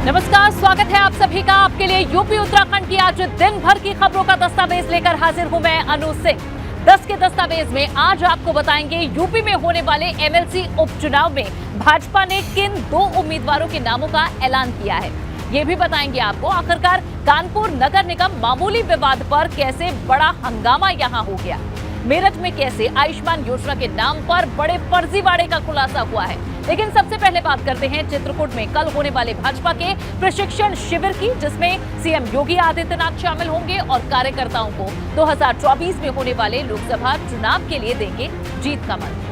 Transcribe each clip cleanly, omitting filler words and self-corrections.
नमस्कार, स्वागत है आप सभी का। आपके लिए यूपी उत्तराखंड की आज दिन भर की खबरों का दस्तावेज लेकर हाजिर हूं मैं अनु सिंह। 10 के दस्तावेज में आज आपको बताएंगे यूपी में होने वाले एमएलसी उपचुनाव में भाजपा ने किन 2 उम्मीदवारों के नामों का ऐलान किया है। ये भी बताएंगे आपको आखिरकार कानपुर नगर निगम मामूली विवाद पर कैसे बड़ा हंगामा यहां हो गया। मेरठ में कैसे आयुष्मान योजना के नाम पर बड़े फर्जीवाड़े का खुलासा हुआ है। लेकिन सबसे पहले बात करते हैं चित्रकूट में कल होने वाले भाजपा के प्रशिक्षण शिविर की, जिसमें सीएम योगी आदित्यनाथ शामिल होंगे और कार्यकर्ताओं को 2024 में होने वाले लोकसभा चुनाव के लिए देंगे जीत का मंत्र।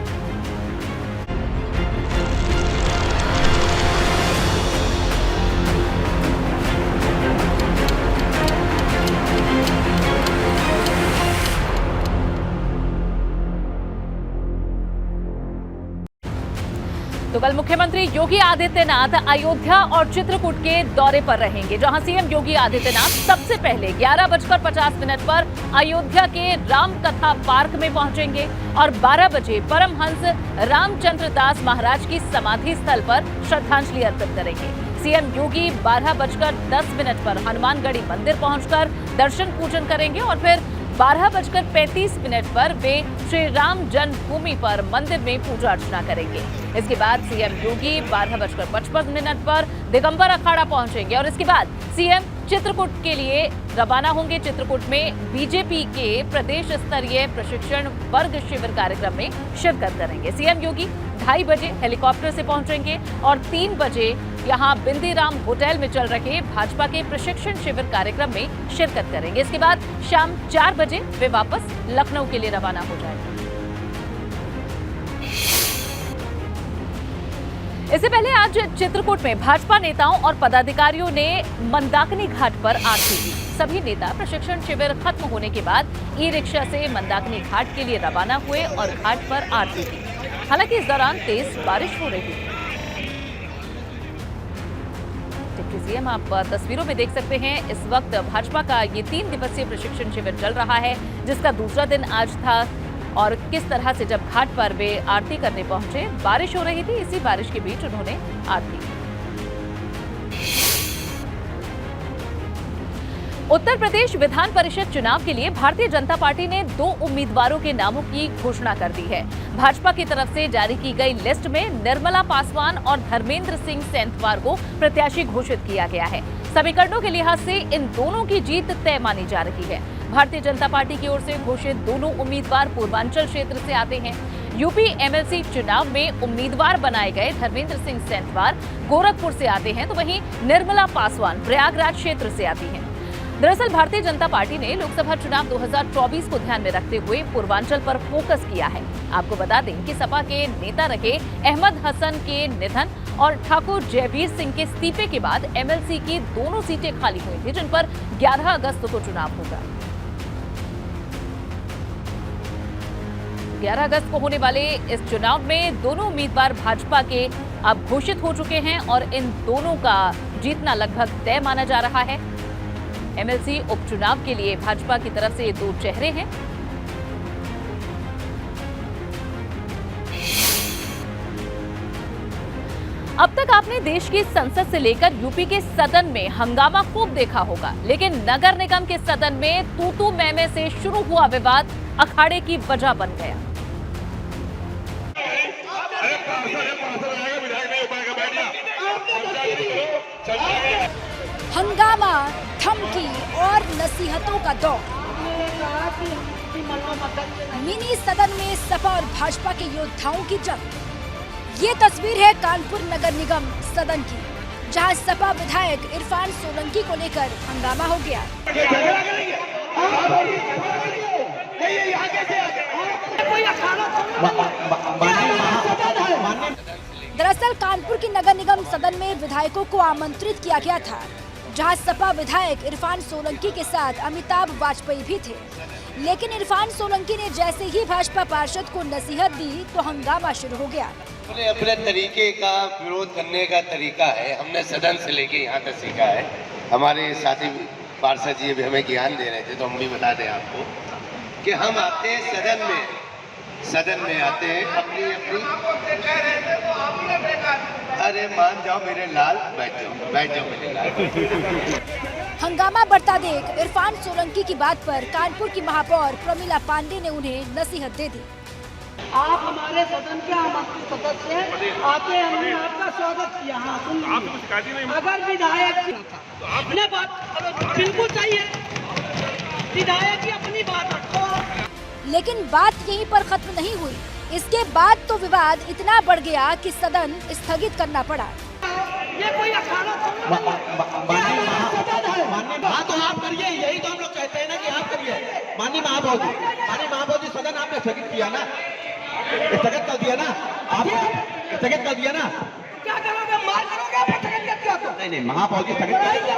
तो कल मुख्यमंत्री योगी आदित्यनाथ अयोध्या और चित्रकूट के दौरे पर रहेंगे, जहां सीएम योगी आदित्यनाथ सबसे पहले 11:50 पर अयोध्या के रामकथा पार्क में पहुंचेंगे और 12 बजे परमहंस रामचंद्र दास महाराज की समाधि स्थल पर श्रद्धांजलि अर्पित करेंगे। सीएम योगी 12:10 पर हनुमानगढ़ी मंदिर पहुंचकर दर्शन पूजन करेंगे और फिर 12:35 पर वे श्री राम जन्मभूमि पर मंदिर में पूजा अर्चना करेंगे। इसके बाद सीएम योगी 12:55 पर दिगंबर अखाड़ा पहुंचेंगे और इसके बाद सीएम चित्रकूट के लिए रवाना होंगे। चित्रकूट में बीजेपी के प्रदेश स्तरीय प्रशिक्षण वर्ग शिविर कार्यक्रम में शिरकत करेंगे। सीएम योगी 2:30 बजे हेलीकॉप्टर से पहुंचेंगे और 3 बजे यहां बिंदीराम होटल में चल रहे भाजपा के प्रशिक्षण शिविर कार्यक्रम में शिरकत करेंगे। इसके बाद शाम 4 बजे वे वापस लखनऊ के लिए रवाना हो जाएंगे। इससे पहले आज चित्रकूट में भाजपा नेताओं और पदाधिकारियों ने मंदाकिनी घाट पर आरती की। सभी नेता प्रशिक्षण शिविर खत्म होने के बाद ई रिक्शा से मंदाकिनी घाट के लिए रवाना हुए और घाट पर आरती की। हालांकि इस दौरान तेज बारिश हो रही थी। सीएम आप तस्वीरों में देख सकते हैं, इस वक्त भाजपा का ये 3 दिवसीय प्रशिक्षण शिविर चल रहा है, जिसका दूसरा दिन आज था। और किस तरह से जब घाट पर वे आरती करने पहुंचे, बारिश हो रही थी, इसी बारिश के बीच उन्होंने आरती की। उत्तर प्रदेश विधान परिषद चुनाव के लिए भारतीय जनता पार्टी ने 2 उम्मीदवारों के नामों की घोषणा कर दी है। भाजपा की तरफ से जारी की गई लिस्ट में निर्मला पासवान और धर्मेंद्र सिंह सेंथवार को प्रत्याशी घोषित किया गया है। समीकरणों के लिहाज से इन दोनों की जीत तय मानी जा रही है। भारतीय जनता पार्टी की ओर से घोषित दोनों उम्मीदवार पूर्वांचल क्षेत्र से आते हैं। यूपी एमएलसी चुनाव में उम्मीदवार बनाए गए धर्मेंद्र सिंह सेंथवार गोरखपुर से आते हैं, तो वहीं निर्मला पासवान प्रयागराज क्षेत्र से आती हैं। दरअसल भारतीय जनता पार्टी ने लोकसभा चुनाव 2024 को ध्यान में रखते हुए पूर्वांचल पर फोकस किया है। आपको बता दें कि सपा के नेता रहे अहमद हसन के निधन और ठाकुर जयवीर सिंह के इस्तीफे के बाद एमएलसी की दोनों सीटें खाली हुई थी, जिन पर 11 अगस्त को चुनाव होगा। 11 अगस्त को होने वाले इस चुनाव में दोनों उम्मीदवार भाजपा के अब घोषित हो चुके हैं और इन दोनों का जीतना लगभग तय माना जा रहा है। एमएलसी उपचुनाव के लिए भाजपा की तरफ से 2 चेहरे हैं। अब तक आपने देश की संसद से लेकर यूपी के सदन में हंगामा खूब देखा होगा, लेकिन नगर निगम के सदन में तू-तू मैं-मैं से शुरू हुआ विवाद अखाड़े की वजह बन गया। हंगामा, धमकी और नसीहतों का दौर। मिनी सदन में सपा और भाजपा के योद्धाओं की जंग। ये तस्वीर है कानपुर नगर निगम सदन की, जहां सपा विधायक इरफान सोलंकी को लेकर हंगामा हो गया। दरअसल कानपुर की नगर निगम सदन में विधायकों को आमंत्रित किया गया था, जहां सपा विधायक इरफान सोलंकी के साथ अमिताभ वाजपेयी भी थे। लेकिन इरफान सोलंकी ने जैसे ही भाजपा पार्षद को नसीहत दी तो हंगामा शुरू हो गया। अपने अपने तरीके का विरोध करने का तरीका है, हमने सदन से लेके यहाँ तक सीखा है। हमारे साथी पार्षद जी भी हमें ज्ञान दे रहे थे, तो हम भी बता दें आपको कि हम आते हैं सदन में आते हैं अपनी अरे अरे मान जाओ मेरे लाल, बैठ जाओ मेरे लाल। हंगामा बढ़ता देख इरफान सोलंकी की बात पर कानपुर की महापौर प्रमिला पांडे ने उन्हें नसीहत दे दी। आप हमारे सदन के आमंत्रित सदस्य हैं, आते हमने आपका स्वागत किया। हाँ, अगर विधायक अपने बात बिल्कुल चाहिए, विधायक की अपनी बात रखो। लेकिन बात यहीं पर खत्म नहीं हुई। इसके बाद तो विवाद इतना बढ़ गया कि सदन स्थगित करना पड़ा। ये कोई अखाड़ा हाँ तो आप करिए, यही तो हम लोग कहते हैं ना कि आप करिए। माननीय महापौर सदन आपने स्थगित किया ना, स्थगित कर दिया ना, आप स्थगित कर दिया ना। क्या करोगे, मार करोगे आप स्थगित किया तो? नहीं महापौर जी स्थगित कर दिया।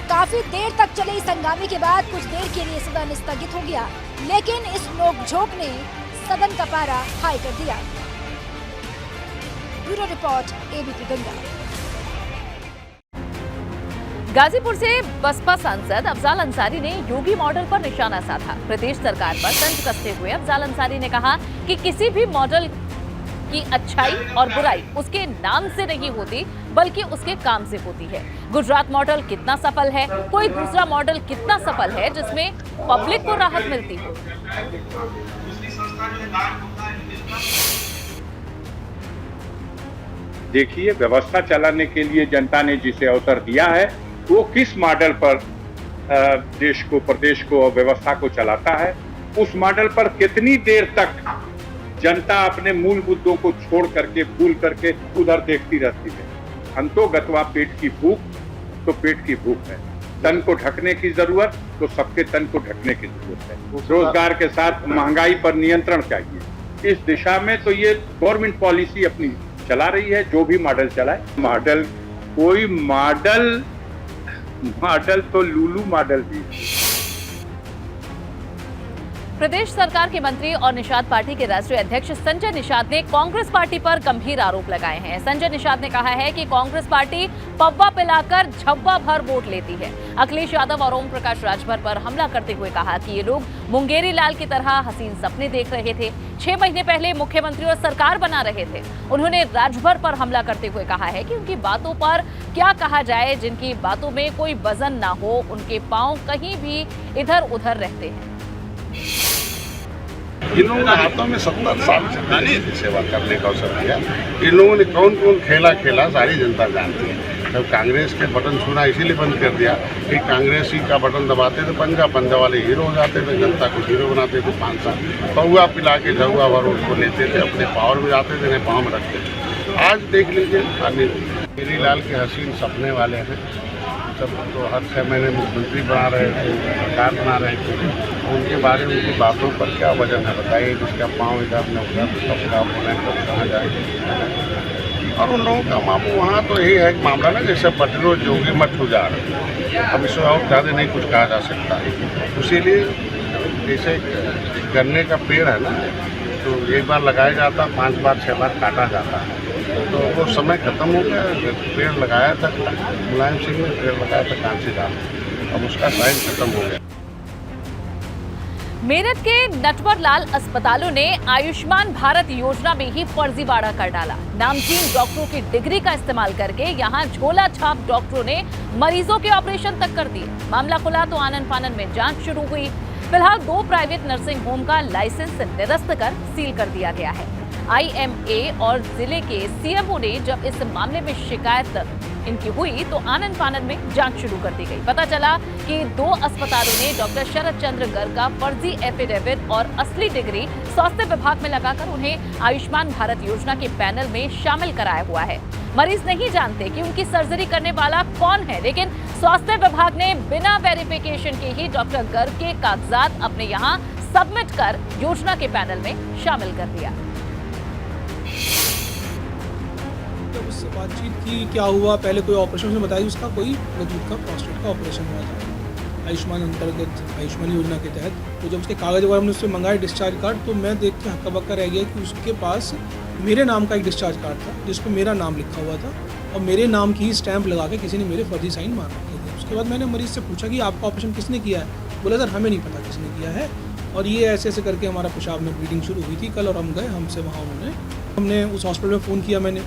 काफी देर तक चले इस हंगामे के बाद कुछ देर के लिए सदन स्थगित हो गया, लेकिन इस नोकझोंक ने सदन का पारा हाई कर दिया। Bureau report, ABP Ganga. Ghazipur से बसपा सांसद अफजाल अंसारी ने योगी मॉडल पर निशाना साधा। प्रदेश सरकार पर तंज कसते हुए अफजाल अंसारी ने कहा कि किसी भी मॉडल की अच्छाई और बुराई उसके नाम से नहीं होती, बल्कि उसके काम से होती है। गुजरात मॉडल कितना सफल है, कोई दूसरा मॉडल कितना सफल है जिसमें पब्लिक को राहत मिलती हो। देखिए, व्यवस्था चलाने के लिए जनता ने जिसे अवसर दिया है वो किस मॉडल पर देश को, प्रदेश को और व्यवस्था को चलाता है, उस मॉडल पर कितनी देर तक जनता अपने मूल मुद्दों को छोड़ करके, भूल करके उधर देखती रहती है। अंतोगत्वा पेट की भूख तो पेट की भूख है, तन को ढकने की जरूरत तो सबके तन को ढकने की जरूरत है। रोजगार के साथ महंगाई पर नियंत्रण चाहिए। इस दिशा में तो ये गवर्नमेंट पॉलिसी अपनी चला रही है। जो भी मॉडल चलाए, मॉडल कोई मॉडल तो लुलू मॉडल भी है। प्रदेश सरकार के मंत्री और निषाद पार्टी के राष्ट्रीय अध्यक्ष संजय निषाद ने कांग्रेस पार्टी पर गंभीर आरोप लगाए हैं। संजय निषाद ने कहा है कि कांग्रेस पार्टी पब्बा पिलाकर झब्बा भर वोट लेती है। अखिलेश यादव और ओम प्रकाश राजभर पर हमला करते हुए कहा कि ये लोग मुंगेरी लाल की तरह हसीन सपने देख रहे थे। 6 महीने पहले मुख्यमंत्री और सरकार बना रहे थे। उन्होंने राजभर पर हमला करते हुए कहा है कि उनकी बातों पर क्या कहा जाए, जिनकी बातों में कोई वजन ना हो, उनके पांव कहीं भी इधर उधर रहते हैं। इन लोगों ने हाथों में 70 साल से सेवा करने का अवसर दिया। इन लोगों ने कौन कौन खेला सारी जनता जानती है। जब कांग्रेस के बटन छूना इसीलिए बंद कर दिया कि कांग्रेसी का बटन दबाते थे, पंजा वाले हीरो हो जाते थे, जनता को हीरो बनाते थे। 5 साल पौआ पिला के झुआ भर उसको लेते थे, अपने पावर में जाते थे, पाँव में रखते थे। आज देख लीजिए, मुंगेरी लाल के हसीन सपने वाले हैं। सब तो हर 6 महीने मुख्यमंत्री बना रहे थे, सरकार बना रहे थे। उनके बारे में, उनकी बातों पर क्या वजन है बताइए। जिसका पाँव इधर न उधर, कब काम होना है, कब कहाँ जाए। और उन लोगों का मामू वहाँ तो यही है एक मामला ना, जैसे पटरो जोगी मठ हो जा रहे। अब इसमें और ज़्यादा नहीं कुछ कहा जा सकता है। इसीलिए जैसे गन्ने का पेड़ है ना, तो एक बार लगाया जाता, 5 बार 6 बार काटा जाता है। तो वो समय खत्म हो गया। पेड़ लगाया था मुलायम सिंह ने, पेड़ लगाया था कांसी लाल, अब उसका टाइम खत्म हो गया। मेरठ के नटवर लाल अस्पतालों ने आयुष्मान भारत योजना में ही फर्जीवाड़ा कर डाला। नामचीन डॉक्टरों की डिग्री का इस्तेमाल करके यहां झोला छाप डॉक्टरों ने मरीजों के ऑपरेशन तक कर दिए। मामला खुला तो आनन फानन में जांच शुरू हुई। फिलहाल 2 प्राइवेट नर्सिंग होम का लाइसेंस निरस्त कर सील कर दिया गया है। IMA और जिले के CMO ने जब इस मामले में शिकायत इनकी हुई तो आनन फानन में जांच शुरू कर दी गई। पता चला कि 2 अस्पतालों ने डॉक्टर शरद चंद्र गर्ग का फर्जी एफिडेविट और असली डिग्री स्वास्थ्य विभाग में लगाकर उन्हें आयुष्मान भारत योजना के पैनल में शामिल कराया हुआ है। मरीज नहीं जानते कि उनकी सर्जरी करने वाला कौन है, लेकिन स्वास्थ्य विभाग ने बिना वेरिफिकेशन के ही डॉक्टर गर्ग के कागजात अपने यहाँ सबमिट कर योजना के पैनल में शामिल कर दिया। जब उससे बातचीत की, क्या हुआ, पहले कोई ऑपरेशन, उसने बताया उसका कोई वजूद का प्रोस्टेट का ऑपरेशन हुआ था आयुष्मान अंतर्गत, आयुष्मान योजना के तहत। तो जब उसके कागज वगैरह हमने उससे मंगाए डिस्चार्ज कार्ड, तो मैं देख के हक्का बक्का रह गया कि उसके पास मेरे नाम का एक डिस्चार्ज कार्ड था जिस पर मेरा नाम लिखा हुआ था और मेरे नाम की ही स्टैंप लगा के किसी ने मेरे फर्जी साइन मार रखे थे। उसके बाद मैंने मरीज से पूछा कि आपका ऑपरेशन किसने किया है? बोला सर हमें नहीं पता किसने किया है, और ये ऐसे ऐसे करके हमारा पेशाब में ब्लीडिंग शुरू हुई थी कल, और हम गए, हमसे वहाँ हमने उस हॉस्पिटल में फ़ोन किया मैंने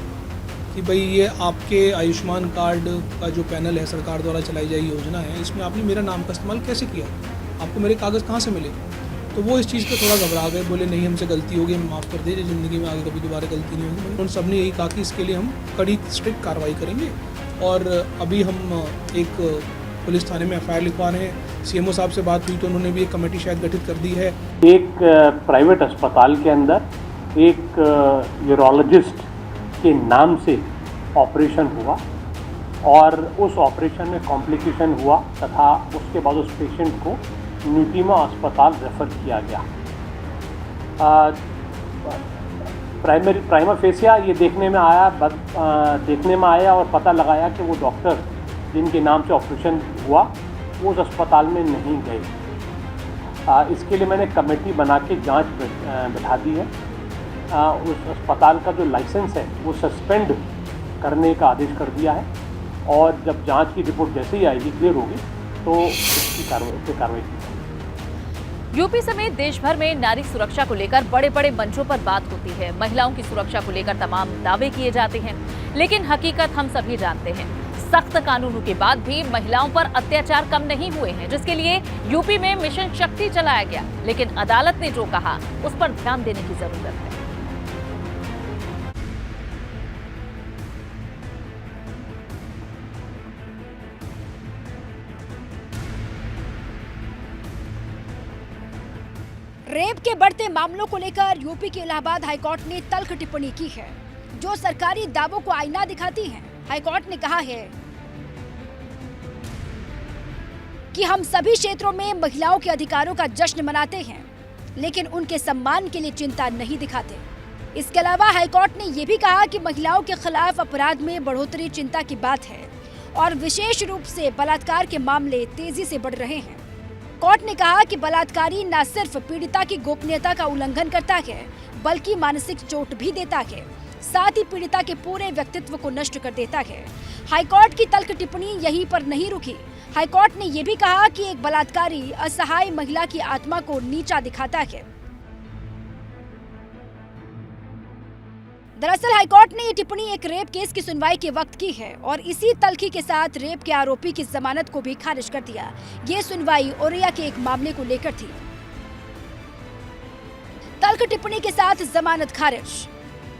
कि भाई ये आपके आयुष्मान कार्ड का जो पैनल है, सरकार द्वारा चलाई जाई योजना है, इसमें आपने मेरा नाम का इस्तेमाल कैसे किया, आपको मेरे कागज़ कहाँ से मिले। तो वो इस चीज़ पे थोड़ा घबरा गए, बोले नहीं हमसे गलती होगी, हम माफ़ कर दीजिए, ज़िंदगी में आगे कभी दोबारा गलती नहीं होगी। उन सब ने यही कहा कि इसके लिए हम कड़ी स्ट्रिक्ट कार्रवाई करेंगे और अभी हम एक पुलिस थाने में FIR लिखवा रहे हैं। CMO साहब से बात हुई तो उन्होंने भी एक कमेटी शायद गठित कर दी है। एक प्राइवेट अस्पताल के अंदर एक यूरोलॉजिस्ट के नाम से ऑपरेशन हुआ और उस ऑपरेशन में कॉम्प्लिकेशन हुआ तथा उसके बाद उस पेशेंट को न्यूटीमा अस्पताल रेफ़र किया गया। प्राइमा फेसिया ये देखने में आया और पता लगाया कि वो डॉक्टर जिनके नाम से ऑपरेशन हुआ वो उस अस्पताल में नहीं गए। इसके लिए मैंने कमेटी बना के जांच बिठा दी है। उस अस्पताल का जो लाइसेंस है वो सस्पेंड करने का आदेश कर दिया है और जब जांच की रिपोर्ट जैसे ही आएगी, क्लियर होगी, तो इसकी कार्रवाई की जाएगी। यूपी समेत देश भर में नारी सुरक्षा को लेकर बड़े बड़े मंचों पर बात होती है। महिलाओं की सुरक्षा को लेकर तमाम दावे किए जाते हैं, लेकिन हकीकत हम सभी जानते हैं, सख्त कानूनों के बाद भी महिलाओं पर अत्याचार कम नहीं हुए हैं, जिसके लिए यूपी में मिशन शक्ति चलाया गया। लेकिन अदालत ने जो कहा उस पर ध्यान देने की जरूरत है। रेप के बढ़ते मामलों को लेकर यूपी के इलाहाबाद हाईकोर्ट ने तल्ख टिप्पणी की है, जो सरकारी दावों को आईना दिखाती है। हाईकोर्ट ने कहा है कि हम सभी क्षेत्रों में महिलाओं के अधिकारों का जश्न मनाते हैं, लेकिन उनके सम्मान के लिए चिंता नहीं दिखाते। इसके अलावा हाईकोर्ट ने यह भी कहा कि महिलाओं के खिलाफ अपराध में बढ़ोतरी चिंता की बात है और विशेष रूप से बलात्कार के मामले तेजी से बढ़ रहे हैं। कोर्ट ने कहा कि बलात्कारी न सिर्फ पीड़िता की गोपनीयता का उल्लंघन करता है, बल्कि मानसिक चोट भी देता है, साथ ही पीड़िता के पूरे व्यक्तित्व को नष्ट कर देता है। हाईकोर्ट की तल्ख टिप्पणी यहीं पर नहीं रुकी। हाईकोर्ट ने यह भी कहा कि एक बलात्कारी असहाय महिला की आत्मा को नीचा दिखाता है। दरअसल हाईकोर्ट ने ये टिप्पणी एक रेप केस की सुनवाई के वक्त की है और इसी तल्खी के साथ रेप के आरोपी की जमानत को भी खारिज कर दिया। ये सुनवाई औरैया के एक मामले को लेकर थी। तल्ख टिप्पणी के साथ जमानत खारिज।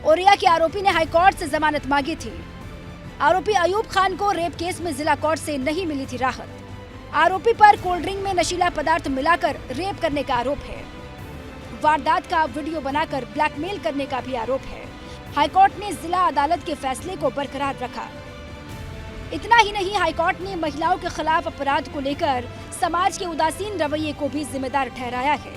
औरैया के आरोपी ने हाईकोर्ट से जमानत मांगी थी। आरोपी अयूब खान को रेप केस में जिला कोर्ट से नहीं मिली थी राहत। आरोपी पर कोल्ड ड्रिंक में नशीला पदार्थ मिलाकर रेप करने का आरोप है। वारदात का वीडियो बनाकर ब्लैकमेल करने का भी आरोप है। हाईकोर्ट ने जिला अदालत के फैसले को बरकरार रखा। इतना ही नहीं, हाईकोर्ट ने महिलाओं के खिलाफ अपराध को लेकर समाज के उदासीन रवैये को भी जिम्मेदार ठहराया है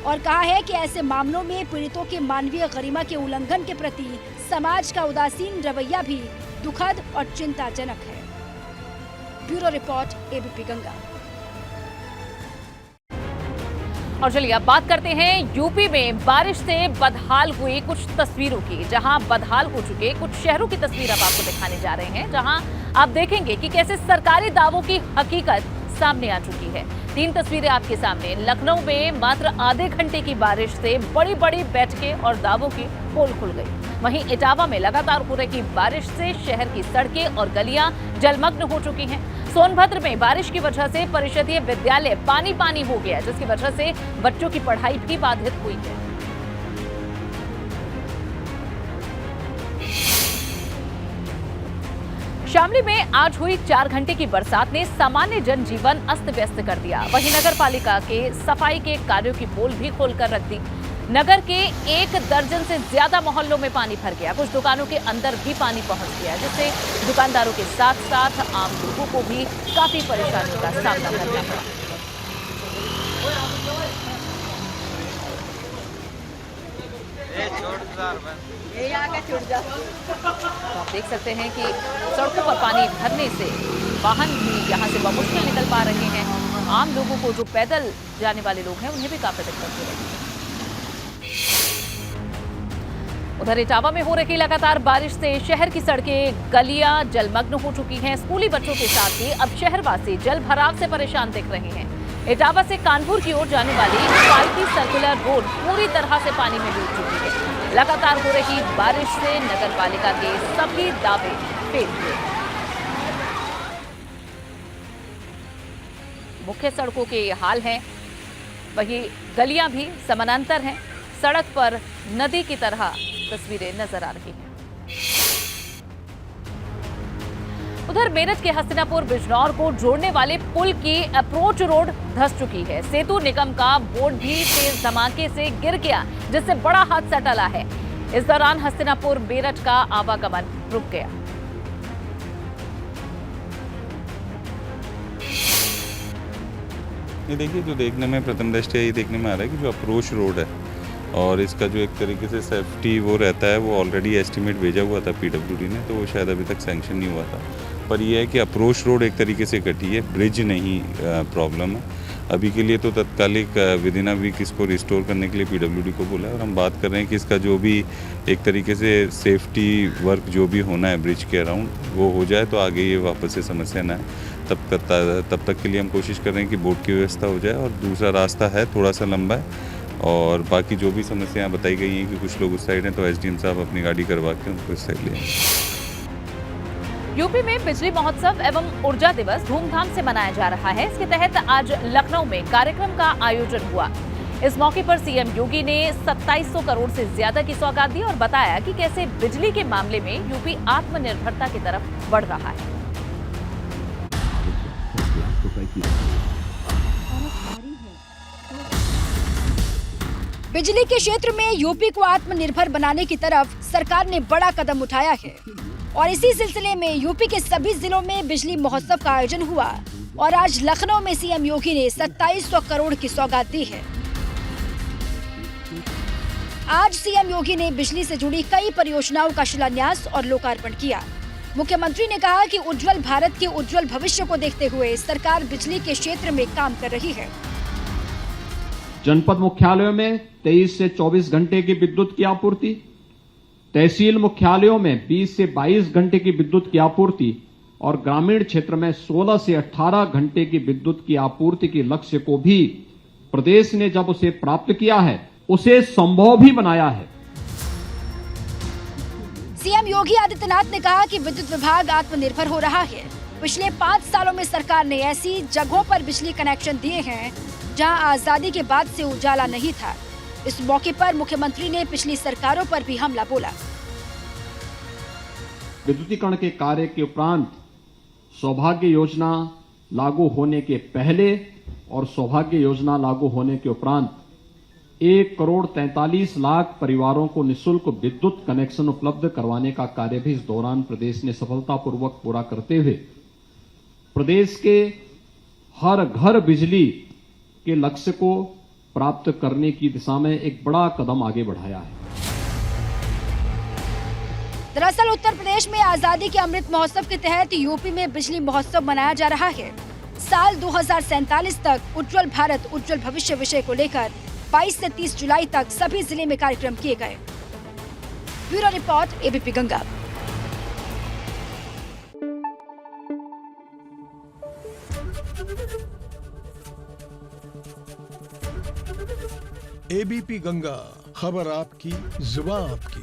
और कहा है कि ऐसे मामलों में पीड़ितों के मानवीय गरिमा के उल्लंघन के प्रति समाज का उदासीन रवैया भी दुखद और चिंताजनक है। Bureau report, ABP Ganga. और चलिए अब बात करते हैं यूपी में बारिश से बदहाल हुई कुछ तस्वीरों की, जहां बदहाल हो चुके कुछ शहरों की तस्वीर अब आपको दिखाने जा रहे हैं, जहां आप देखेंगे कि कैसे सरकारी दावों की हकीकत सामने आ चुकी है। 3 तस्वीरें आपके सामने। लखनऊ में मात्र आधे घंटे की बारिश से बड़ी बड़ी बैठकें और दावों की पोल खुल गई। वहीं इटावा में लगातार हो रही बारिश से शहर की सड़कें और गलियां जलमग्न हो चुकी हैं। सोनभद्र में बारिश की वजह से परिषदीय विद्यालय पानी पानी हो गया, जिसकी वजह से बच्चों की पढ़ाई भी बाधित हुई है। शामली में आज हुई 4 घंटे की बरसात ने सामान्य जनजीवन अस्त व्यस्त कर दिया। वहीं नगर पालिका के सफाई के कार्यों की पोल भी खोलकर रख दी। नगर के 1 दर्जन से ज्यादा मोहल्लों में पानी भर गया। कुछ दुकानों के अंदर भी पानी पहुंच गया, जिससे दुकानदारों के साथ साथ आम लोगों को भी काफी परेशानियों का सामना करना पड़ा। तो आप देख सकते हैं कि सड़कों पर पानी भरने से वाहन भी यहां से बमुश्किल निकल पा रहे हैं। आम लोगों को, जो पैदल जाने वाले लोग हैं, उन्हें भी काफी दिक्कत हो रही है। उधर इटावा में हो रही लगातार बारिश से शहर की सड़कें, गलियां जलमग्न हो चुकी हैं। स्कूली बच्चों के साथ ही अब शहरवासी जल भराव से परेशान दिख रहे हैं। इटावा से कानपुर की ओर जाने वाली 5 सर्कुलर रोड पूरी तरह से पानी में डूब चुकी है। लगातार हो रही बारिश से नगर पालिका के सभी दावे फेल हुए। मुख्य सड़कों के ये हाल हैं, वहीं गलियां भी समानांतर हैं। सड़क पर नदी की तरह तस्वीरें नजर आ रही हैं। उधर मेरठ के हस्तिनापुर बिजनौर को जोड़ने वाले पुल की अप्रोच रोड धंस चुकी है। सेतु निगम का बोर्ड भी तेज धमाके से गिर गया, जिससे बड़ा हादसा टला है। इस दौरान हस्तिनापुर मेरठ का आवागमन रुक गया। ये देखिए, जो देखने में प्रथम दृष्टया ये देखने में आ रहा है कि जो अप्रोच रोड है और इसका जो एक तरीके से सेफ्टी वो रहता है, वो ऑलरेडी एस्टीमेट भेजा हुआ था पीडब्ल्यूडी ने, तो वो शायद अभी तक सैंक्शन नहीं हुआ था। पर यह है कि अप्रोच रोड एक तरीके से कटी है, ब्रिज नहीं प्रॉब्लम है। अभी के लिए तो तत्कालिक विद इन अ वीक इसको रिस्टोर करने के लिए पीडब्ल्यूडी को बोला है और हम बात कर रहे हैं कि इसका जो भी एक तरीके से सेफ्टी वर्क जो भी होना है ब्रिज के अराउंड वो हो जाए, तो आगे ये वापस से समस्या ना है। तब तक के लिए हम कोशिश कर रहे हैं कि बोट की व्यवस्था हो जाए। और दूसरा रास्ता है थोड़ा सा लंबा है और बाकी जो भी समस्याएं बताई गई हैं कि कुछ लोग उस साइड हैं, तो एसडीएम साहब अपनी गाड़ी करवा के उनको इस साइड ले आए। यूपी में बिजली महोत्सव एवं ऊर्जा दिवस धूमधाम से मनाया जा रहा है। इसके तहत आज लखनऊ में कार्यक्रम का आयोजन हुआ। इस मौके पर सीएम योगी ने 2700 करोड़ से ज्यादा की सौगात दी और बताया कि कैसे बिजली के मामले में यूपी आत्मनिर्भरता की तरफ बढ़ रहा है। बिजली के क्षेत्र में यूपी को आत्मनिर्भर बनाने की तरफ सरकार ने बड़ा कदम उठाया है और इसी सिलसिले में यूपी के सभी जिलों में बिजली महोत्सव का आयोजन हुआ और आज लखनऊ में सीएम योगी ने 2700 करोड़ की सौगात दी है। आज सीएम योगी ने बिजली से जुड़ी कई परियोजनाओं का शिलान्यास और लोकार्पण किया। मुख्यमंत्री ने कहा कि उज्जवल भारत के उज्जवल भविष्य को देखते हुए सरकार बिजली के क्षेत्र में काम कर रही है। जनपद मुख्यालयों में 23 से 24 घंटे की विद्युत की आपूर्ति, तहसील मुख्यालयों में 20 से 22 घंटे की विद्युत की आपूर्ति और ग्रामीण क्षेत्र में 16 से 18 घंटे की विद्युत की आपूर्ति के लक्ष्य को भी प्रदेश ने जब उसे प्राप्त किया है, उसे संभव भी बनाया है। सीएम योगी आदित्यनाथ ने कहा कि विद्युत विभाग आत्मनिर्भर हो रहा है। पिछले 5 सालों में सरकार ने ऐसी जगहों पर बिजली कनेक्शन दिए हैं जहां आजादी के बाद से उजाला नहीं था। इस मौके पर मुख्यमंत्री ने पिछली सरकारों पर भी हमला बोला। विद्युतीकरण के कार्य के उपरांत सौभाग्य योजना लागू होने के पहले और सौभाग्य योजना लागू होने के उपरांत 1,43,00,000 परिवारों को निःशुल्क विद्युत कनेक्शन उपलब्ध करवाने का कार्य भी इस दौरान प्रदेश ने सफलतापूर्वक पूरा करते हुए प्रदेश के हर घर बिजली के लक्ष्य को प्राप्त करने की दिशा में एक बड़ा कदम आगे बढ़ाया है। दरअसल उत्तर प्रदेश में आजादी के अमृत महोत्सव के तहत यूपी में बिजली महोत्सव मनाया जा रहा है। साल 2047 तक उज्जवल भारत उज्जवल भविष्य विषय को लेकर 22 से 30 जुलाई तक सभी जिले में कार्यक्रम किए गए। Bureau report ABP Ganga. ABP Ganga, खबर आपकी, जुबान आपकी।